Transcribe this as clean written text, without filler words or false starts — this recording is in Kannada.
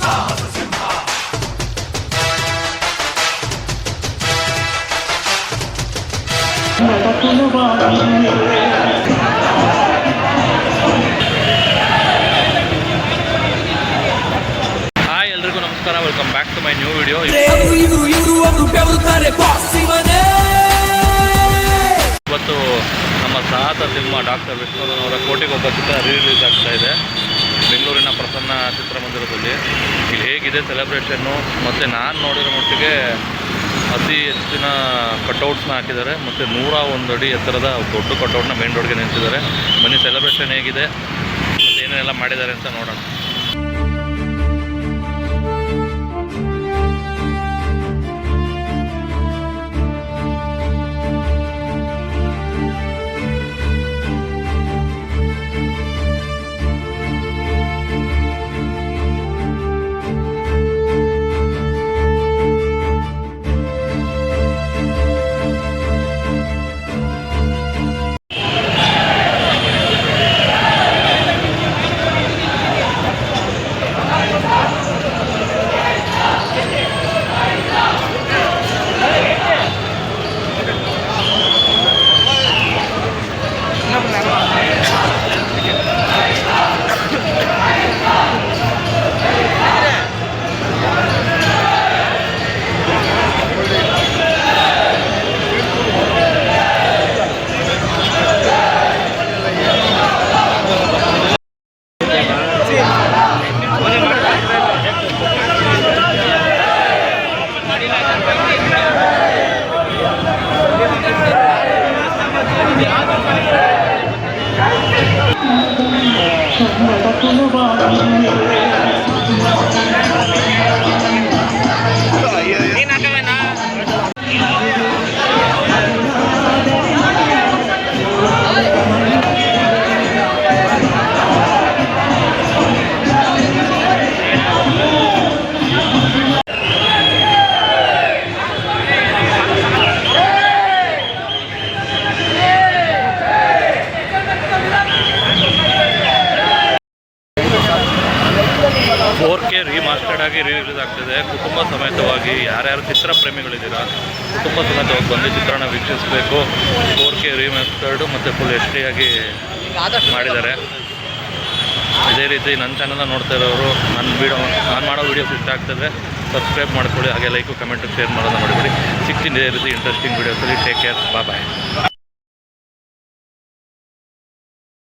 ಹಾಯ್ ಎಲ್ರಿಗೂ ನಮಸ್ಕಾರ, welcome back to my new video. ಇವತ್ತು ನಮ್ಮ ಸಾಹಸ ಸಿನಿಮಾ ಡಾಕ್ಟರ್ ವಿಷ್ಣುವರ್ಧನ್ ಕೋಟಿಗೊಬ್ಬ ಚಿತ್ರ ರಿಲೀಸ್ ಆಗ್ತಾ ಇದೆ ಬೆಂಗಳೂರಿನ ಪ್ರಸನ್ನ ಚಿತ್ರಮಂದಿರದಲ್ಲಿ. ಇಲ್ಲಿ ಹೇಗಿದೆ ಸೆಲೆಬ್ರೇಷನ್ನು, ಮತ್ತು ನಾನು ನೋಡಿರೋ ಮಟ್ಟಿಗೆ ಅತಿ ಹೆಚ್ಚಿನ ಕಟೌಟ್ಸ್ನ ಹಾಕಿದ್ದಾರೆ ಮತ್ತು 101 ಅಡಿ ಎತ್ತರದ ದೊಡ್ಡ ಕಟೌಟ್ನ ಮೇನ್ ರೋಡ್ಗೆ ನಿಂತಿದ್ದಾರೆ. ಬನ್ನಿ ಸೆಲೆಬ್ರೇಷನ್ ಹೇಗಿದೆ ಮತ್ತು ಏನೇನೆಲ್ಲ ಮಾಡಿದ್ದಾರೆ ಅಂತ ನೋಡೋಣ. ರಿಮಾಸ್ಟರ್ಡ್ ಆಗಿ ರಿಲೀಸ್ ಆಗ್ತಿದೆ. ಕುಟುಂಬ ಸಮೇತವಾಗಿ ಯಾರ್ಯಾರು ಚಿತ್ರ ಪ್ರೇಮಿಗಳಿದ್ದೀರಾ ಕುಟುಂಬ ಸಮೇತವಾಗಿ ಬಂದು ಚಿತ್ರನ ವೀಕ್ಷಿಸಬೇಕು. 4K ರಿಮಾಸ್ಟರ್ಡು ಮತ್ತು ಫುಲ್ HD ಆಗಿ ಮಾಡಿದ್ದಾರೆ. ಇದೇ ರೀತಿ ನನ್ನ ಚಾನಲ್ನ ನೋಡ್ತಾ ಇರೋರು ನಾನು ಮಾಡೋ ವೀಡಿಯೋಸ್ ಇಷ್ಟ ಆಗ್ತದೆ ಸಬ್ಸ್ಕ್ರೈಬ್ ಮಾಡ್ಕೊಳ್ಳಿ, ಹಾಗೆ ಲೈಕು ಕಮೆಂಟು ಶೇರ್ ಮಾಡೋದನ್ನ ಮಾಡಿಬಿಡಿ. ಸಿಗ್ತೀನಿ ಇದೇ ರೀತಿ ಇಂಟ್ರೆಸ್ಟಿಂಗ್ ವೀಡಿಯೋಸಲ್ಲಿ. ಟೇಕ್ ಕೇರ್, ಬಾಯ್.